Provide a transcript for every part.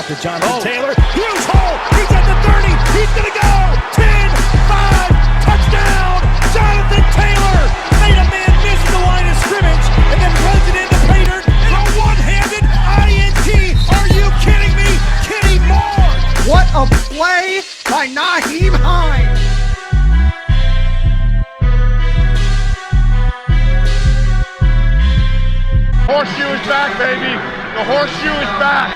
to Jonathan Taylor. Huge hole. He's at the 30. He's going to go. 10, 5, touchdown. Jonathan Taylor made a man miss the line of scrimmage and then runs it into Pater for a one-handed INT. Are you kidding me? Kenny Moore. What a play by Nyheim Hines. Horseshoe is back, baby. The horseshoe is back.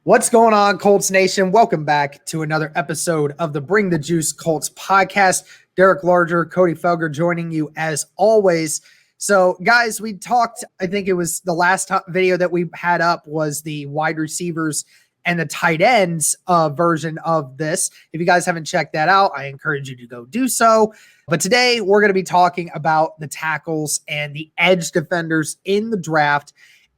What's going on, Colts Nation? Welcome back to another episode of the Bring the Juice Colts podcast. Derek Larger, Cody Felger joining you as always. So, guys, we talked, I think it was the last video that we had up was the wide receivers and the tight ends version of this. If you guys haven't checked that out, I encourage you to go do so. But today we're going to be talking about the tackles and the edge defenders in the draft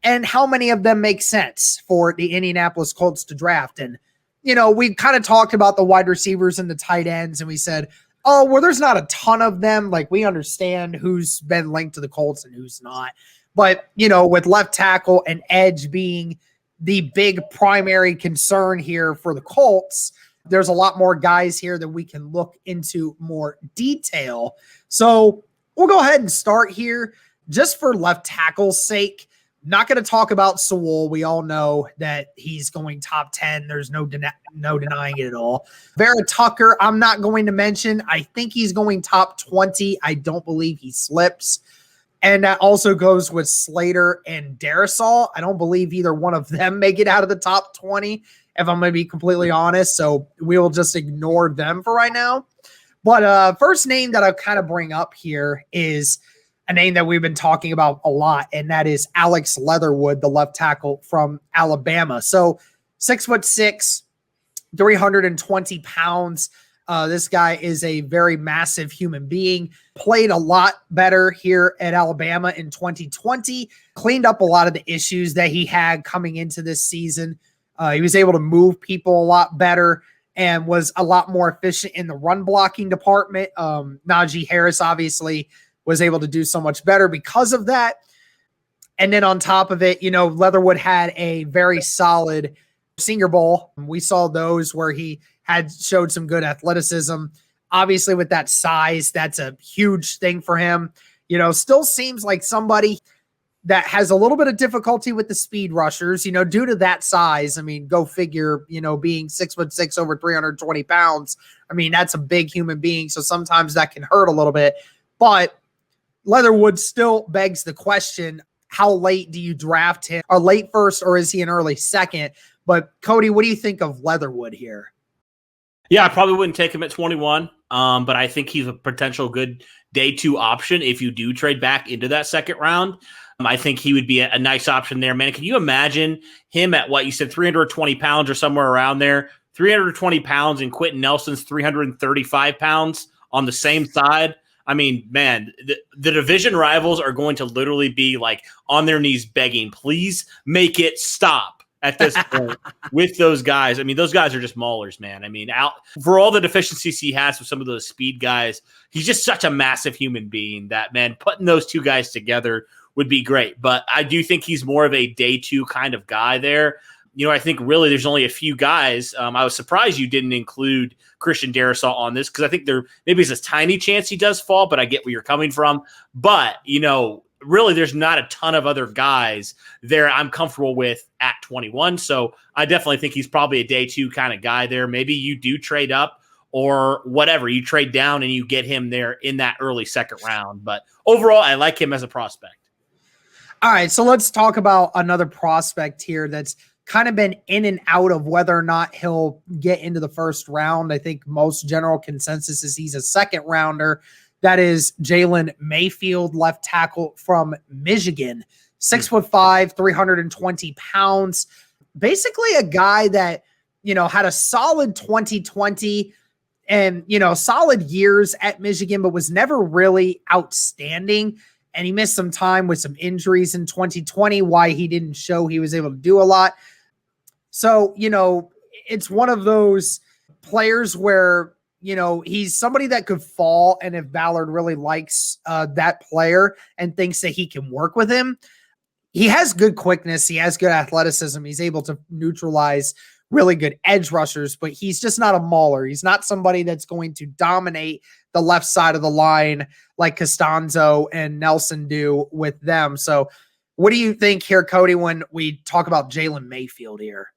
and how many of them make sense for the Indianapolis Colts to draft. And, you know, we kind of talked about the wide receivers and the tight ends, and we said, oh, well, there's not a ton of them. Like, we understand who's been linked to the Colts and who's not. But, you know, with left tackle and edge being the big primary concern here for the Colts, there's a lot more guys here that we can look into more detail. So we'll go ahead and start here just for left tackle's sake. Not going to talk about Sewell. We all know that he's going top 10. There's no denying it at all. Vera Tucker, I'm not going to mention. I think he's going top 20. I don't believe he slips. And that also goes with Slater and Darrisaw. I don't believe either one of them make it out of the top 20, if I'm going to be completely honest. So we will just ignore them for right now. But first name that I kind of bring up here is a name that we've been talking about a lot, and that is Alex Leatherwood, the left tackle from Alabama. So 6'6", 320 pounds. This guy is a very massive human being, played a lot better here at Alabama in 2020, cleaned up a lot of the issues that he had coming into this season. He was able to move people a lot better and was a lot more efficient in the run blocking department. Najee Harris obviously was able to do so much better because of that. And then on top of it, you know, Leatherwood had a very solid Senior Bowl. We saw those where he had showed some good athleticism. Obviously, with that size, that's a huge thing for him. You know, still seems like somebody that has a little bit of difficulty with the speed rushers, you know, due to that size. I mean, go figure, you know, being 6'6", over 320 pounds. I mean, that's a big human being. So sometimes that can hurt a little bit. But Leatherwood still begs the question, how late do you draft him? A late first, or is he an early second? But Cody, what do you think of Leatherwood here? Yeah, I probably wouldn't take him at 21, but I think he's a potential good day two option if you do trade back into that second round. I think he would be a nice option there, man. Can you imagine him at what you said, 320 pounds or somewhere around there? 320 pounds and Quentin Nelson's 335 pounds on the same side. I mean, man, the division rivals are going to literally be like on their knees begging, please make it stop at this point with those guys. I mean, those guys are just maulers, man. I mean, for all the deficiencies he has with some of those speed guys, he's just such a massive human being that, man, putting those two guys together would be great. But I do think he's more of a day two kind of guy there. You know, I think really there's only a few guys. I was surprised you didn't include Christian Darrisaw on this because I think there maybe is a tiny chance he does fall, but I get where you're coming from. But, you know, really there's not a ton of other guys there I'm comfortable with at 21. So I definitely think he's probably a day two kind of guy there. Maybe you do trade up or whatever. You trade down and you get him there in that early second round. But overall, I like him as a prospect. All right, so let's talk about another prospect here that's kind of been in and out of whether or not he'll get into the first round. I think most general consensus is he's a second rounder. That is Jalen Mayfield, left tackle from Michigan, 6'5", 320 pounds. Basically a guy that, you know, had a solid 2020 and, you know, solid years at Michigan, but was never really outstanding. And he missed some time with some injuries in 2020, why he didn't show he was able to do a lot. So, you know, it's one of those players where, you know, he's somebody that could fall. And if Ballard really likes that player and thinks that he can work with him, he has good quickness. He has good athleticism. He's able to neutralize really good edge rushers, but he's just not a mauler. He's not somebody that's going to dominate the left side of the line like Costanzo and Nelson do with them. So what do you think here, Cody, when we talk about Jalen Mayfield here?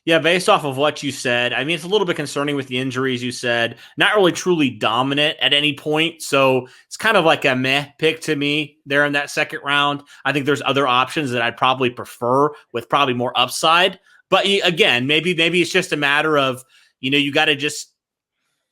Yeah, based off of what you said, I mean, it's a little bit concerning with the injuries you said. Not really truly dominant at any point. So it's kind of like a meh pick to me there in that second round. I think there's other options that I'd probably prefer with probably more upside. But again, maybe it's just a matter of, you got to just,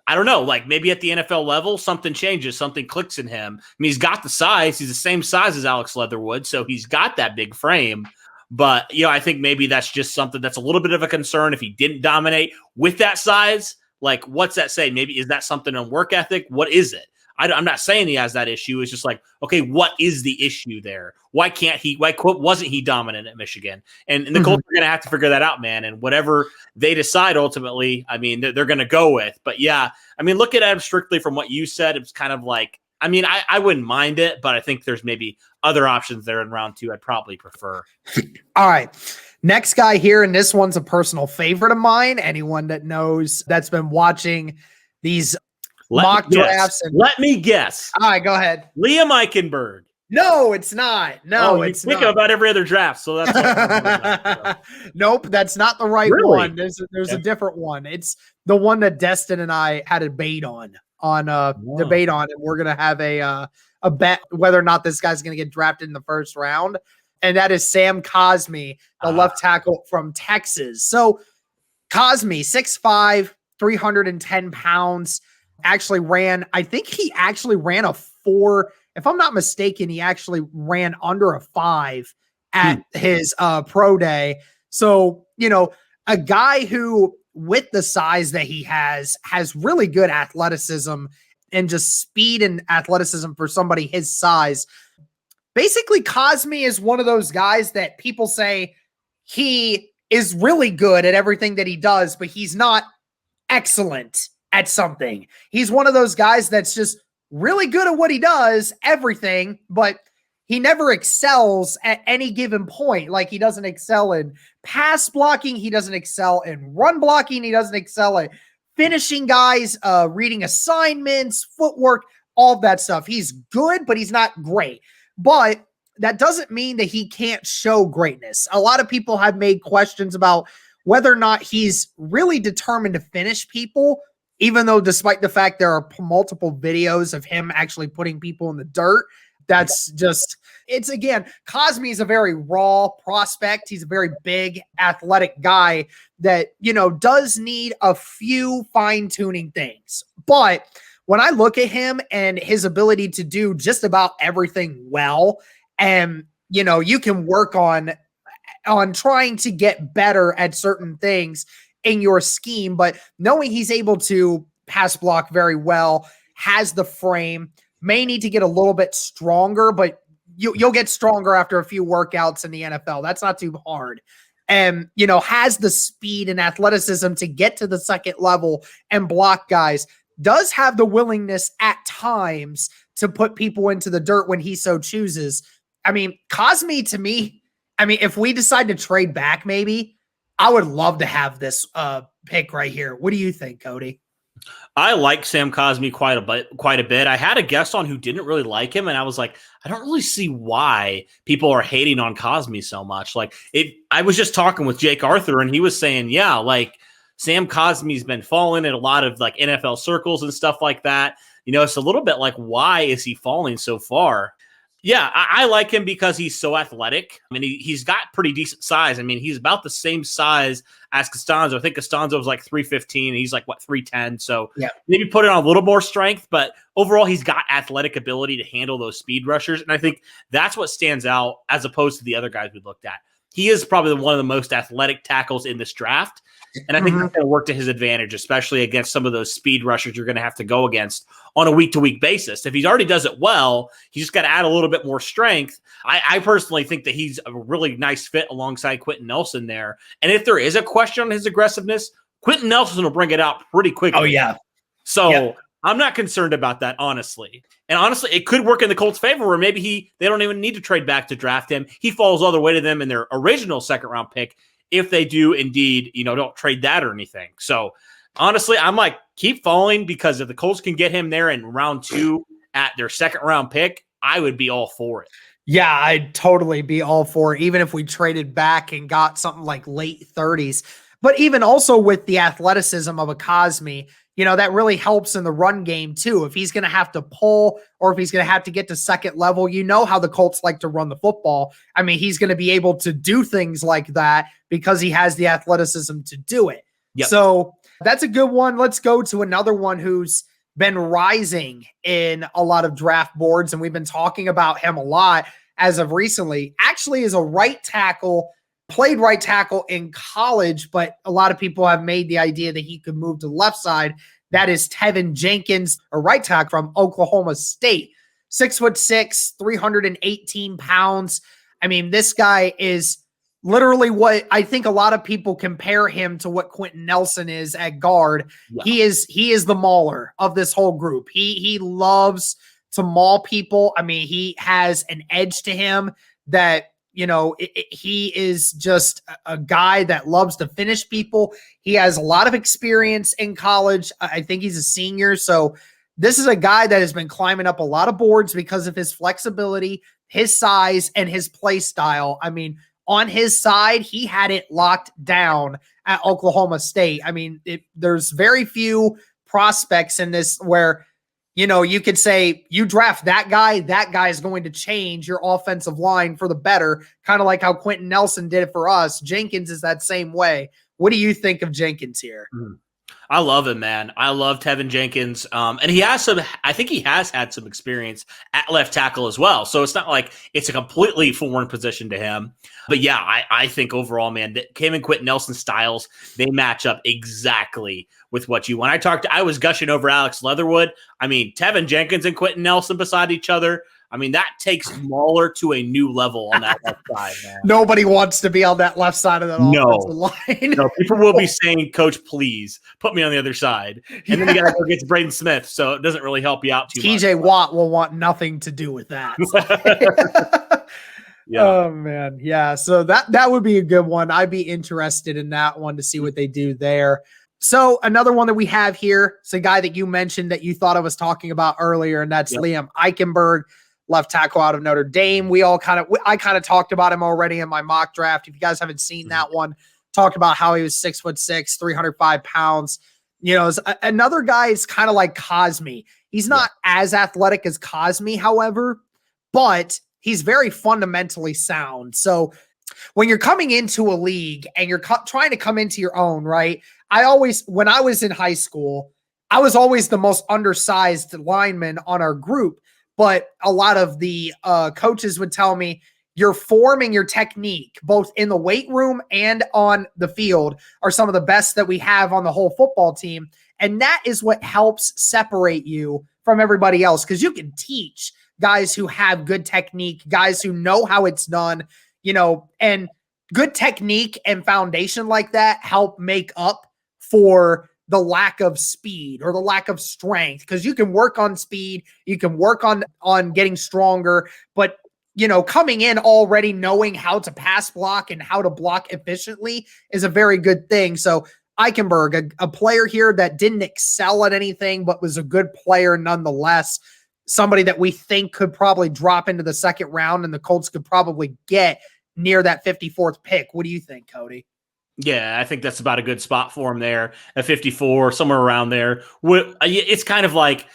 I don't know, like maybe at the NFL level, something changes, something clicks in him. I mean, he's got the size. He's the same size as Alex Leatherwood. So he's got that big frame. But, I think maybe that's just something that's a little bit of a concern if he didn't dominate with that size. Like, what's that say? Maybe is that something on work ethic? What is it? I'm not saying he has that issue. It's just like, okay, what is the issue there? Why wasn't he dominant at Michigan? And the Colts are going to have to figure that out, man. And whatever they decide ultimately, I mean, they're going to go with. But yeah, I mean, look at him strictly from what you said. It's kind of like, I mean, I wouldn't mind it, but I think there's maybe other options there in round 2 I'd probably prefer. All right. Next guy here, and this one's a personal favorite of mine. Anyone that knows that's been watching these mock drafts. Let me guess. All right, go ahead. Liam Eichenberg. No, it's not. No, it's think not. about every other draft, so that's Nope, that's not the right one. There's a different one. It's the one that Destin and I had a debate on, and we're gonna have a bet whether or not this guy's gonna get drafted in the first round, and that is Sam Cosmi, the left tackle from Texas. So Cosmi, 6'5", 310 pounds. I think he actually ran a 4. If I'm not mistaken, he actually ran under a 5 at his pro day. So, a guy who, with the size that he has really good athleticism and just speed and athleticism for somebody his size. Basically, Cosmi is one of those guys that people say he is really good at everything that he does, but he's not excellent at something. He's one of those guys that's just really good at what he does, everything, but he never excels at any given point. Like, he doesn't excel in pass blocking. He doesn't excel in run blocking. He doesn't excel at finishing guys, reading assignments, footwork, all of that stuff. He's good, but he's not great. But that doesn't mean that he can't show greatness. A lot of people have made questions about whether or not he's really determined to finish people, even though despite the fact there are multiple videos of him actually putting people in the dirt. That's just, Cosmi is a very raw prospect. He's a very big athletic guy that, does need a few fine-tuning things. But when I look at him and his ability to do just about everything well, and, you can work on trying to get better at certain things in your scheme, but knowing he's able to pass block very well, has the frame, may need to get a little bit stronger, but you'll get stronger after a few workouts in the NFL. That's not too hard. And, has the speed and athleticism to get to the second level and block guys, does have the willingness at times to put people into the dirt when he so chooses. I mean, Cosmi, to me, if we decide to trade back, maybe, I would love to have this pick right here. What do you think, Cody? I like Sam Cosmi quite a bit. I had a guest on who didn't really like him, and I was like, I don't really see why people are hating on Cosmi so much. I was just talking with Jake Arthur, and he was saying, yeah, like Sam Cosmi's been falling in a lot of like NFL circles and stuff like that. It's a little bit like, why is he falling so far? Yeah, I like him because he's so athletic. I mean, he's got pretty decent size. I mean, he's about the same size as Costanzo. I think Costanzo was like 315, and he's like, 310. So maybe put it on a little more strength, but overall, he's got athletic ability to handle those speed rushers. And I think that's what stands out as opposed to the other guys we looked at. He is probably one of the most athletic tackles in this draft. And I think that's going to work to his advantage, especially against some of those speed rushers you're going to have to go against on a week-to-week basis. If he already does it well, he's just got to add a little bit more strength. I personally think that he's a really nice fit alongside Quentin Nelson there. And if there is a question on his aggressiveness, Quentin Nelson will bring it out pretty quickly. Oh, yeah. So I'm not concerned about that, honestly. And honestly, it could work in the Colts' favor where maybe they don't even need to trade back to draft him. He falls all the way to them in their original second-round pick if they do indeed, don't trade that or anything. So, honestly, I'm like, keep falling, because if the Colts can get him there in round 2 at their second-round pick, I would be all for it. Yeah, I'd totally be all for it, even if we traded back and got something like late 30s. But even also with the athleticism of a Cosme, that really helps in the run game too. If he's going to have to pull or if he's going to have to get to second level, how the Colts like to run the football. I mean, he's going to be able to do things like that because he has the athleticism to do it. Yep. So that's a good one. Let's go to another one who's been rising in a lot of draft boards, and we've been talking about him a lot as of recently. Actually is a right tackle, played right tackle in college, but a lot of people have made the idea that he could move to the left side. That is Tevin Jenkins, a right tackle from Oklahoma State. 6'6", 318 pounds. I mean, this guy is literally what I think a lot of people compare him to what Quentin Nelson is at guard. Yeah. He is the mauler of this whole group. He loves to maul people. I mean, he has an edge to him that, he is just a guy that loves to finish people. He has a lot of experience in college. I think he's a senior. So this is a guy that has been climbing up a lot of boards because of his flexibility, his size, and his play style. I mean, on his side, he had it locked down at Oklahoma State. I mean, there's very few prospects in this where, you could say you draft that guy is going to change your offensive line for the better, kind of like how Quentin Nelson did it for us. Jenkins is that same way. What do you think of Jenkins here? I love him, man. I love Tevin Jenkins. And I think he has had some experience at left tackle as well. So it's not like it's a completely foreign position to him. But yeah, I think overall, man, that him and Quentin Nelson styles, they match up exactly with what you want. I was gushing over Alex Leatherwood. I mean, Tevin Jenkins and Quentin Nelson beside each other. I mean, that takes Mauler to a new level on that left side, man. Nobody wants to be on that left side of that offensive line. No, people will be saying, Coach, please put me on the other side. And then you got to go get to Braden Smith, so it doesn't really help you out too much. TJ Watt will want nothing to do with that. Yeah. Oh, man. Yeah, so that would be a good one. I'd be interested in that one to see what they do there. So another one that we have here is a guy that you mentioned that you thought I was talking about earlier, and that's Liam Eichenberg, left tackle out of Notre Dame. I kind of talked about him already in my mock draft. If you guys haven't seen that one, talked about how he was 6'6", 305 pounds. Another guy is kind of like Cosme. He's not as athletic as Cosme, however, but he's very fundamentally sound. So when you're coming into a league and you're trying to come into your own, right? When I was in high school, I was always the most undersized lineman on our group. But a lot of the coaches would tell me your form and your technique, both in the weight room and on the field, are some of the best that we have on the whole football team. And that is what helps separate you from everybody else, because you can teach guys who have good technique, guys who know how it's done, and good technique and foundation like that help make up for the lack of speed or the lack of strength, because you can work on speed, you can work on getting stronger, but coming in already knowing how to pass block and how to block efficiently is a very good thing. So Eichenberg, a player here that didn't excel at anything, but was a good player nonetheless, somebody that we think could probably drop into the second round and the Colts could probably get near that 54th pick. What do you think, Cody? Yeah, I think that's about a good spot for him there at 54, somewhere around there. It's kind of like,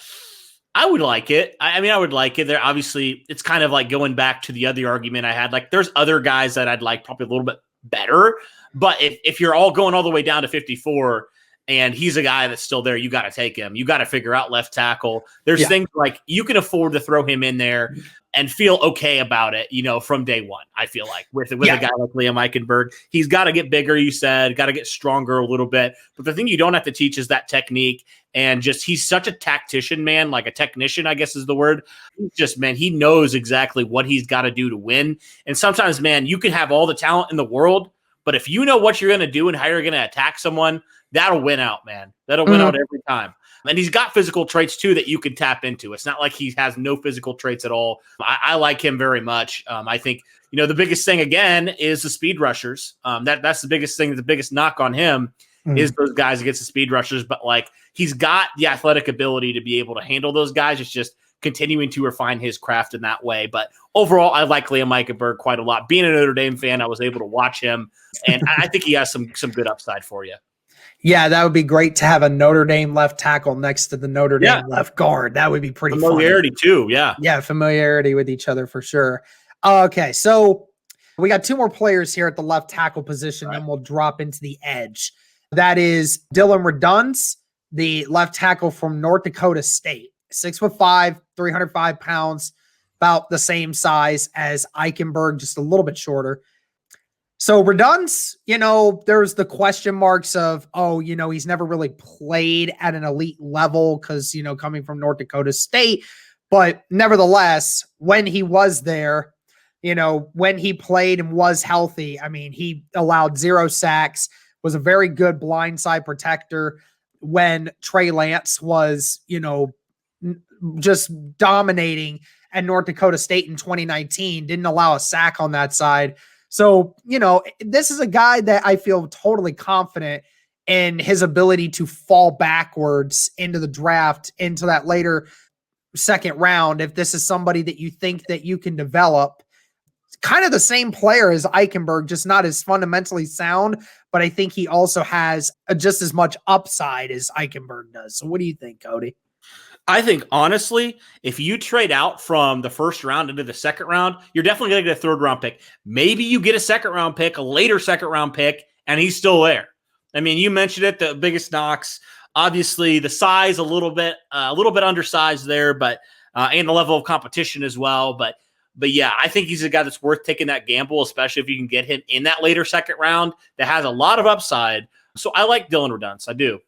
I would like it. I mean, I would like it. There, obviously, it's kind of like going back to the other argument I had. Like, there's other guys that I'd like probably a little bit better. But if you're all going all the way down to 54 and he's a guy that's still there, you got to take him. You got to figure out left tackle. There's things like you can afford to throw him in there and feel okay about it, from day one. I feel like with a guy like Liam Eichenberg, he's got to get bigger. You said, got to get stronger a little bit. But the thing you don't have to teach is that technique, and just he's such a tactician, man, like a technician, I guess is the word. He knows exactly what he's got to do to win. And sometimes, man, you can have all the talent in the world, but if you know what you're going to do and how you're going to attack someone, that'll win out, man. That'll win out every time. And he's got physical traits too that you can tap into. It's not like he has no physical traits at all. I like him very much. I think, the biggest thing again is the speed rushers. That's the biggest thing. The biggest knock on him is those guys against the speed rushers. But like, he's got the athletic ability to be able to handle those guys. It's just continuing to refine his craft in that way. But overall, I like Liam Eichenberg quite a lot. Being a Notre Dame fan, I was able to watch him, and I think he has some good upside for you. Yeah, that would be great to have a Notre Dame left tackle next to the Notre Dame left guard. That would be pretty familiarity funny. Too. Yeah. Yeah, familiarity with each other for sure. Okay, so we got two more players here at the left tackle position, and we'll drop into the edge. That is Dylan Redunz, the left tackle from North Dakota State. 6'5", 305 pounds, about the same size as Eichenberg, just a little bit shorter. So Redunz, there's the question marks of, he's never really played at an elite level because, coming from North Dakota State. But nevertheless, when he was there, when he played and was healthy, he allowed 0 sacks, was a very good blindside protector when Trey Lance was, just dominating at North Dakota State in 2019, didn't allow a sack on that side. So, this is a guy that I feel totally confident in his ability to fall backwards into the draft, into that later second round. If this is somebody that you think that you can develop, kind of the same player as Eichenberg, just not as fundamentally sound, but I think he also has just as much upside as Eichenberg does. So what do you think, Cody? I think, honestly, if you trade out from the first round into the second round, you're definitely going to get a third-round pick. Maybe you get a second-round pick, a later second-round pick, and he's still there. You mentioned it, the biggest knocks. Obviously, the size a little bit undersized there, but and the level of competition as well. But yeah, I think he's a guy that's worth taking that gamble, especially if you can get him in that later second round that has a lot of upside. So I like Dylan Redunz. I do.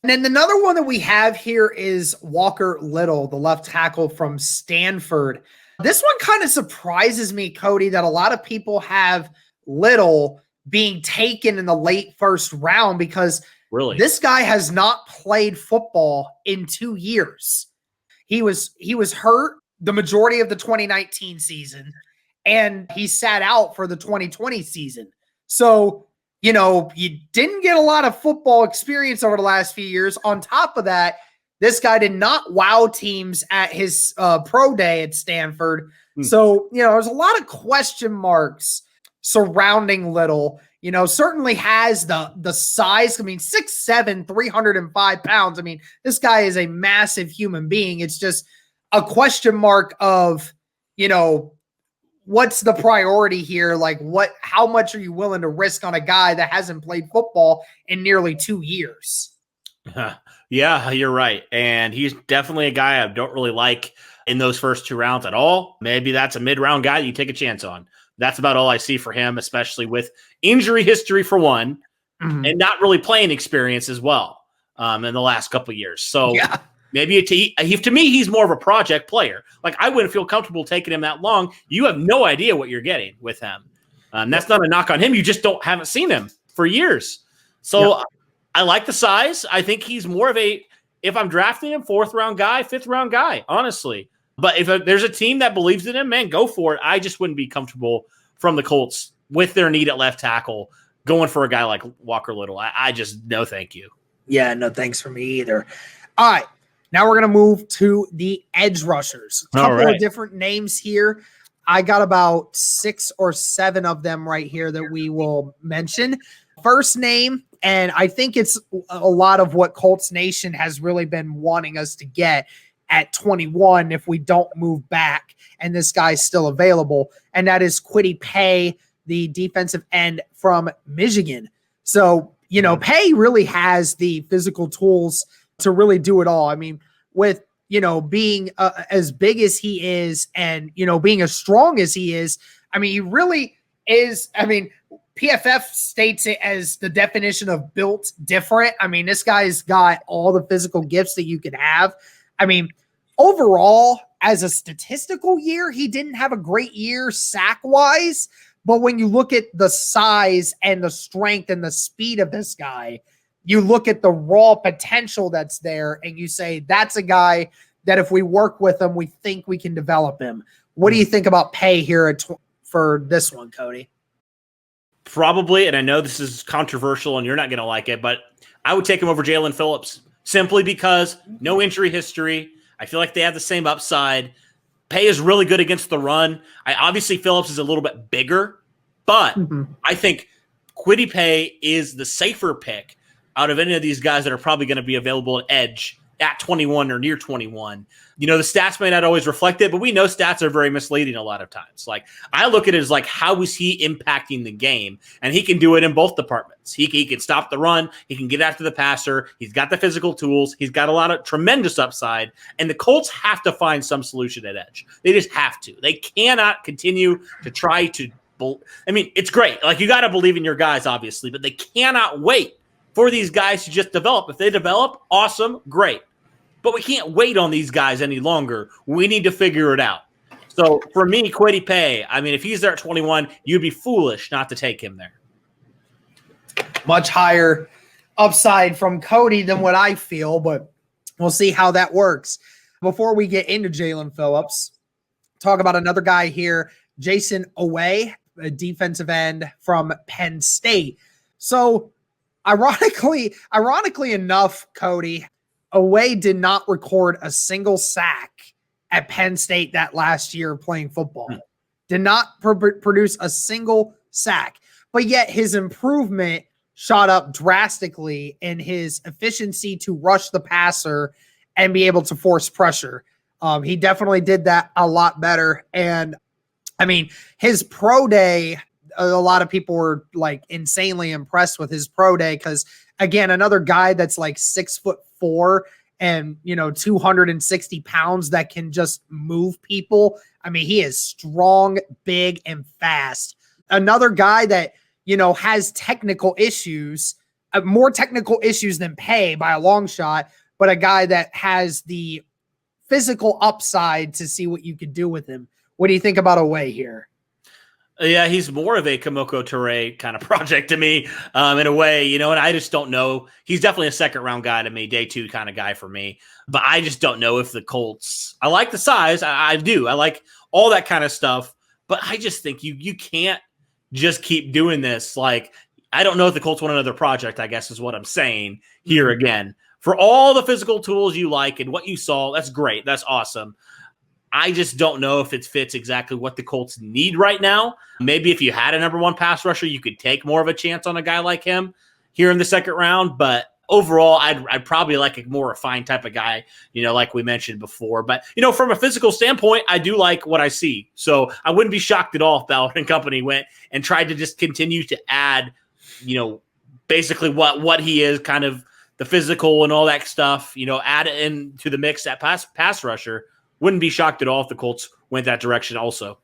And then another one that we have here is Walker Little, the left tackle from Stanford. This one kind of surprises me, Cody, that a lot of people have Little being taken in the late first round because this guy has not played football in 2 years. He was hurt the majority of the 2019 season, and he sat out for the 2020 season. So, you didn't get a lot of football experience over the last few years. On top of that, this guy did not wow teams at his pro day at Stanford. So, there's a lot of question marks surrounding Little. Certainly has the size. 6'7", 305 pounds. This guy is a massive human being. It's just a question mark of, what's the priority here? Like how much are you willing to risk on a guy that hasn't played football in nearly 2 years? Yeah, you're right. And he's definitely a guy I don't really like in those first 2 rounds at all. Maybe that's a mid-round guy you take a chance on. That's about all I see for him, especially with injury history for one, and not really playing experience as well in the last couple of years. So maybe to me, he's more of a project player. Like, I wouldn't feel comfortable taking him that long. You have no idea what you're getting with him. That's not a knock on him. You just haven't seen him for years. So I like the size. I think he's more of if I'm drafting him, 4th round guy, 5th round guy, honestly. But if there's a team that believes in him, man, go for it. I just wouldn't be comfortable from the Colts with their need at left tackle going for a guy like Walker Little. I just, no thank you. Yeah, no thanks for me either. All right. Now we're going to move to the edge rushers. A couple of different names here. I got about 6 or 7 of them right here that we will mention. First name, and I think it's a lot of what Colts Nation has really been wanting us to get at 21 if we don't move back, and this guy's still available, and that is Kwity Paye, the defensive end from Michigan. So, Paye really has the physical tools to really do it all. With, being as big as he is and, being as strong as he is, he really is. PFF states it as the definition of built different. This guy's got all the physical gifts that you could have. Overall, as a statistical year, he didn't have a great year sack-wise, but when you look at the size and the strength and the speed of this guy, you look at the raw potential that's there and you say, that's a guy that if we work with him, we think we can develop him. What do you think about Pay here for this one, Cody? Probably, and I know this is controversial and you're not going to like it, but I would take him over Jalen Phillips simply because no injury history. I feel like they have the same upside. Pay is really good against the run. Obviously Phillips is a little bit bigger, but I think Kwity Paye is the safer pick out of any of these guys that are probably going to be available at edge at 21 or near 21. The stats may not always reflect it, but we know stats are very misleading a lot of times. Like, I look at it as like, how is he impacting the game? And he can do it in both departments. He can stop the run. He can get after the passer. He's got the physical tools. He's got a lot of tremendous upside. And the Colts have to find some solution at edge. They just have to. They cannot continue to try to it's great. Like, you got to believe in your guys, obviously, but they cannot wait for these guys to just develop. If they develop, awesome, great. But we can't wait on these guys any longer. We need to figure it out. So for me, Kwity Paye, if he's there at 21, you'd be foolish not to take him there. Much higher upside from Cody than what I feel, but we'll see how that works. Before we get into Jalen Phillips, talk about another guy here, Jason Oweh, a defensive end from Penn State. So ironically enough, Cody, Oweh did not record a single sack at Penn State that last year playing football. Did not produce a single sack. But yet his improvement shot up drastically in his efficiency to rush the passer and be able to force pressure. He definitely did that a lot better. And his pro day, a lot of people were like insanely impressed with his pro day because, again, another guy that's like 6'4" and 260 pounds that can just move people. He is strong, big, and fast. Another guy that has technical issues, more technical issues than Paye by a long shot, but a guy that has the physical upside to see what you could do with him. What do you think about Oweh here? Yeah, he's more of a Kamoko Toure kind of project to me in a way, and I just don't know. He's definitely a second round guy to me, day 2 kind of guy for me. But I just don't know if the Colts, I like the size. I do. I like all that kind of stuff. But I just think you can't just keep doing this. Like, I don't know if the Colts want another project, I guess is what I'm saying here again. For all the physical tools you like and what you saw, that's great. That's awesome. I just don't know if it fits exactly what the Colts need right now. Maybe if you had a number 1 pass rusher, you could take more of a chance on a guy like him here in the second round. But overall, I'd probably like a more refined type of guy, like we mentioned before. But, from a physical standpoint, I do like what I see. So I wouldn't be shocked at all if Ballard and company went and tried to just continue to add, basically what he is, kind of the physical and all that stuff, add it into the mix, that pass rusher. Wouldn't be shocked at all if the Colts went that direction also.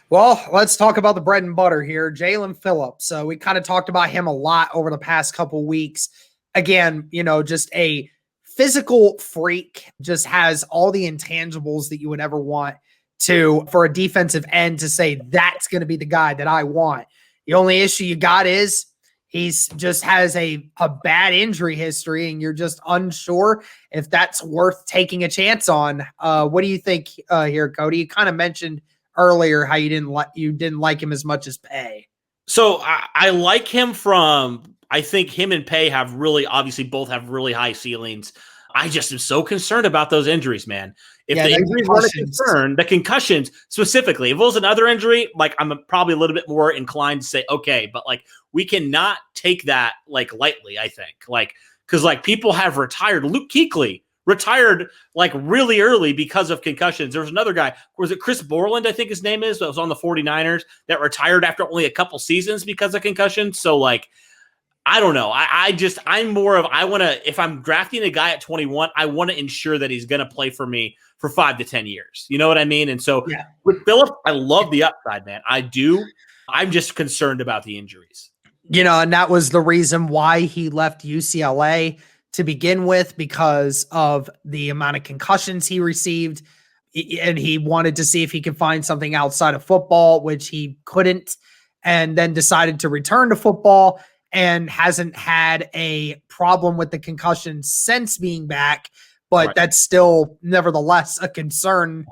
Well, let's talk about the bread and butter here. Jalen Phillips. So we kind of talked about him a lot over the past couple weeks. Again, just a physical freak, just has all the intangibles that you would ever want for a defensive end to say, that's going to be the guy that I want. The only issue you got is he's just has a bad injury history, and you're just unsure if that's worth taking a chance on. What do you think here, Cody? You kind of mentioned earlier how you didn't like him as much as Paye. So I like him I think him and Paye obviously both have really high ceilings. I just am so concerned about those injuries, man. If the injuries weren't a concern, the concussions specifically, if it was another injury, like, I'm probably a little bit more inclined to say, okay, but like, we cannot take that like lightly, I think, like, because like people have retired. Luke Kuechly retired like really early because of concussions. There was another guy, was it Chris Borland, I think his name is, that was on the 49ers that retired after only a couple seasons because of concussions. So like, I don't know. I'm more of, if I'm drafting a guy at 21, I want to ensure that he's going to play for me for 5 to 10 years. You know what I mean? And so with Phillips, I love the upside, man. I do. I'm just concerned about the injuries. And that was the reason why he left UCLA to begin with, because of the amount of concussions he received. And he wanted to see if he could find something outside of football, which he couldn't, and then decided to return to football. and hasn't had a problem with the concussion since being back, but that's still nevertheless a concern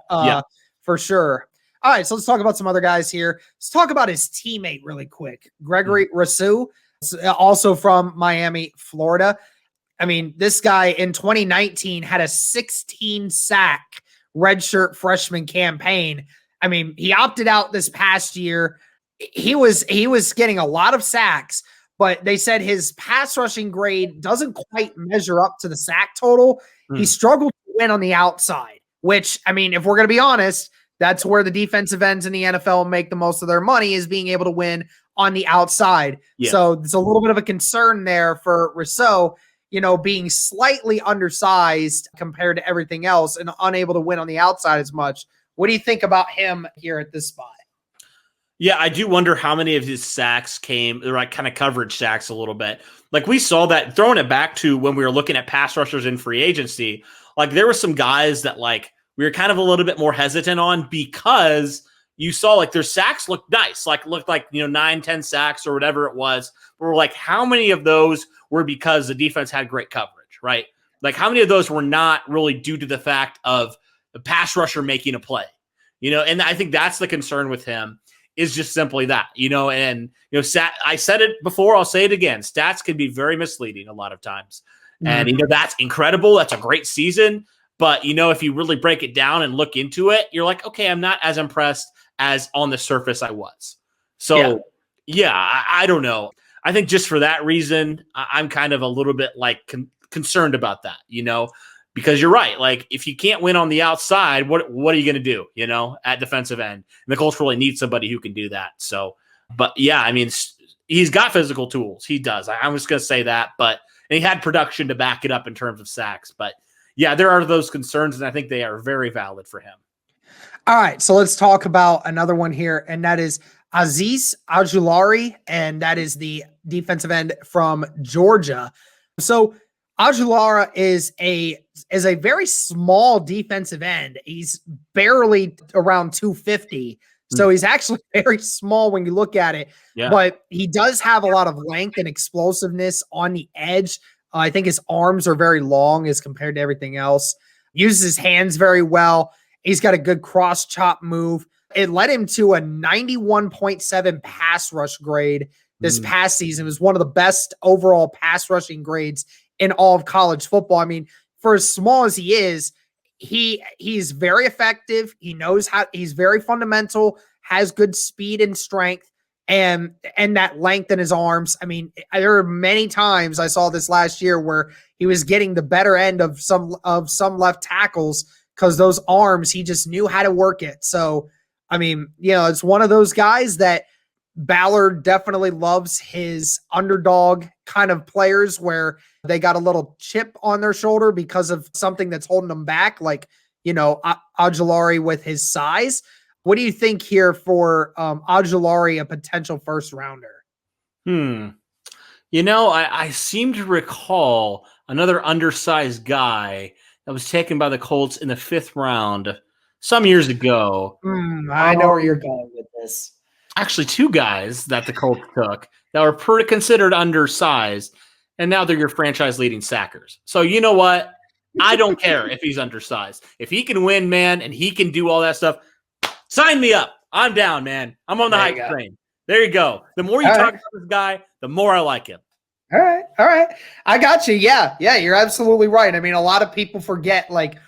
for sure. All right, so let's talk about some other guys here. Let's talk about his teammate really quick. Gregory Rousseau, also from Miami, Florida. I mean, this guy in 2019 had a 16-sack redshirt freshman campaign. I mean, he opted out this past year. He was getting a lot of sacks, but they said his pass rushing grade doesn't quite measure up to the sack total. He struggled to win on the outside, which, I mean, if we're going to be honest, that's where the defensive ends in the NFL make the most of their money, is being able to win on the outside. Yeah. So it's a little bit of a concern there for Rousseau, being slightly undersized compared to everything else and unable to win on the outside as much. What do you think about him here at this spot? Yeah, I do wonder how many of his sacks came, like kind of coverage sacks a little bit. Like we saw that, throwing it back to when we were looking at pass rushers in free agency, like there were some guys that like we were kind of a little bit more hesitant on because you saw like their sacks looked nice, looked like 9-10 sacks or whatever it was. But we're like, how many of those were because the defense had great coverage, right? Like how many of those were not really due to the fact of the pass rusher making a play, and I think that's the concern with him, is just simply that, I said it before, I'll say it again. Stats can be very misleading a lot of times. And, that's incredible. That's a great season. But, if you really break it down and look into it, you're like, okay, I'm not as impressed as on the surface I was. So, I don't know. I think just for that reason, I'm kind of a little bit like concerned about that, because you're right. Like if you can't win on the outside, what are you going to do, at defensive end? And the Colts really need somebody who can do that. So, but yeah, I mean, he's got physical tools. He does. I'm just going to say that, and he had production to back it up in terms of sacks. But yeah, there are those concerns, and I think they are very valid for him. All right, so let's talk about another one here, and that is Azeez Ojulari, and that is the defensive end from Georgia. So Ojulari is a very small defensive end. He's barely around 250. So he's actually very small when you look at it, but he does have a lot of length and explosiveness on the edge. I think his arms are very long as compared to everything else. Uses his hands very well. He's got a good cross chop move. It led him to a 91.7 pass rush grade this past season. It was one of the best overall pass rushing grades in all of college football. I mean, for as small as he is, he's very effective. He knows how, he's very fundamental, has good speed and strength, and that length in his arms. I mean, there are many times I saw this last year where he was getting the better end of some left tackles because those arms, he just knew how to work it. So, I mean, it's one of those guys that Ballard definitely loves, his underdog kind of players where they got a little chip on their shoulder because of something that's holding them back, like, Ojulari with his size. What do you think here for Ojulari, a potential first rounder? I seem to recall another undersized guy that was taken by the Colts in the 5th round some years ago. I know where you're going with this. Actually, 2 guys that the Colts took that were pretty considered undersized, and now they're your franchise leading sackers. So you know what? I don't care if he's undersized. If he can win, man, and he can do all that stuff, sign me up. I'm down, man. I'm on the hype train. There you go. The more you talk about this guy, the more I like him. All right. I got you. Yeah, you're absolutely right. I mean, a lot of people forget, like,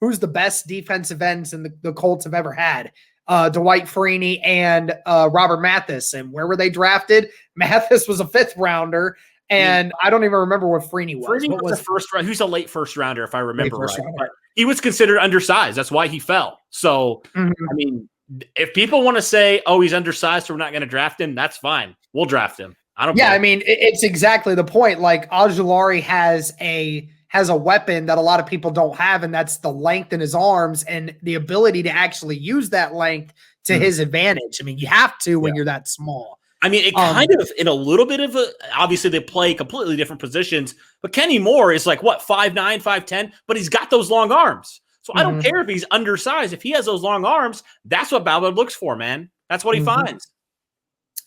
who's the best defensive ends in the Colts have ever had. Dwight Freeney and Robert Mathis. And where were they drafted? Mathis was a 5th rounder, and I don't even remember what Freeney was. Freeney was a first round. He was a late first rounder, if I remember right. But he was considered undersized. That's why he fell. So, I mean, if people want to say, oh, he's undersized, so we're not going to draft him, that's fine. We'll draft him. I don't care. I mean, it's exactly the point. Like, Ojulari has a weapon that a lot of people don't have, and that's the length in his arms and the ability to actually use that length to his advantage. I mean, you have to when you're that small. I mean, it kind of, in a little bit of a, obviously they play completely different positions, but Kenny Moore is like, what, 5'9", 5'10", but he's got those long arms. So I don't care if he's undersized. If he has those long arms, that's what Ballard looks for, man. That's what he finds.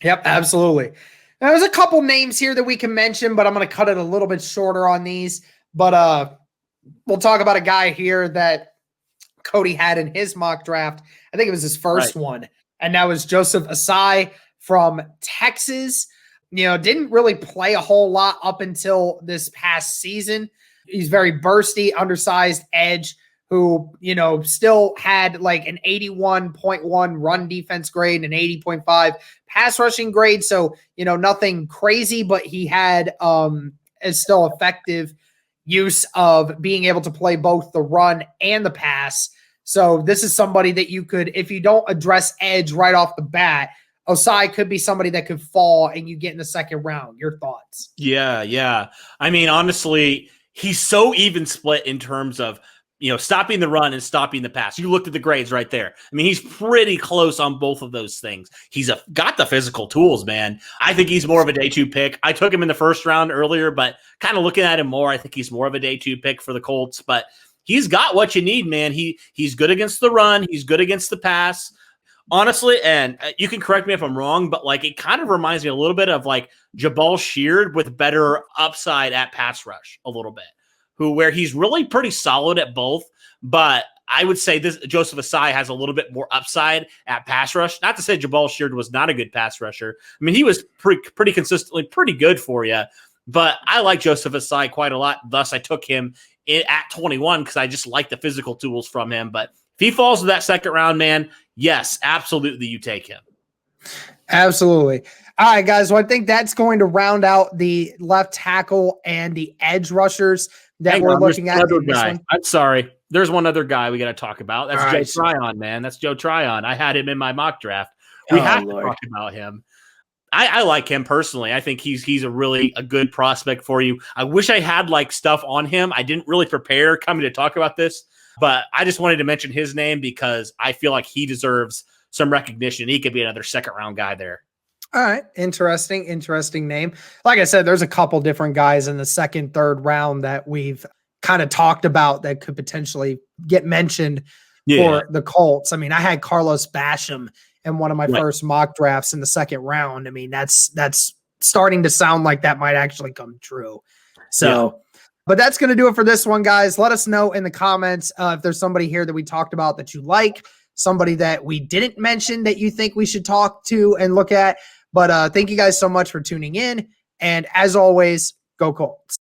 Yep, absolutely. Now, there's a couple names here that we can mention, but I'm going to cut it a little bit shorter on these. But we'll talk about a guy here that Cody had in his mock draft. I think it was his first one, and that was Joseph Asai from Texas. Didn't really play a whole lot up until this past season. He's very bursty, undersized edge who, still had like an 81.1 run defense grade and an 80.5 pass rushing grade. So, nothing crazy, but he had is still effective use of being able to play both the run and the pass. So this is somebody that you could, if you don't address edge right off the bat, Osai could be somebody that could fall and you get in the second round. Your thoughts? Yeah. I mean, honestly, he's so even split in terms of, stopping the run and stopping the pass. You looked at the grades right there. I mean, he's pretty close on both of those things. He's got the physical tools, man. I think he's more of a day 2 pick. I took him in the first round earlier, but kind of looking at him more, I think he's more of a day 2 pick for the Colts. But he's got what you need, man. He's good against the run. He's good against the pass. Honestly, and you can correct me if I'm wrong, but like it kind of reminds me a little bit of like Jabal Sheard with better upside at pass rush a little bit, where he's really pretty solid at both. But I would say this Joseph Asai has a little bit more upside at pass rush. Not to say Jabal Sheard was not a good pass rusher. I mean, he was pretty consistently pretty good for you. But I like Joseph Asai quite a lot. Thus, I took him at 21 because I just like the physical tools from him. But if he falls to that second round, man, yes, absolutely, you take him. Absolutely. All right, guys. Well, I think that's going to round out the left tackle and the edge rushers that we're looking at. I'm sorry. There's one other guy we got to talk about. That's Joe Tryon, man. That's Joe Tryon. I had him in my mock draft. We have to talk about him. I like him personally. I think he's a good prospect for you. I wish I had like stuff on him. I didn't really prepare coming to talk about this, but I just wanted to mention his name because I feel like he deserves some recognition. He could be another second round guy there. All right. Interesting name. Like I said, there's a couple different guys in the second, third round that we've kind of talked about that could potentially get mentioned for the Colts. I mean, I had Carlos Basham in one of my first mock drafts in the second round. I mean, that's starting to sound like that might actually come true. So, but that's going to do it for this one, guys. Let us know in the comments if there's somebody here that we talked about that you like, somebody that we didn't mention that you think we should talk to and look at. But thank you guys so much for tuning in. And as always, go Colts.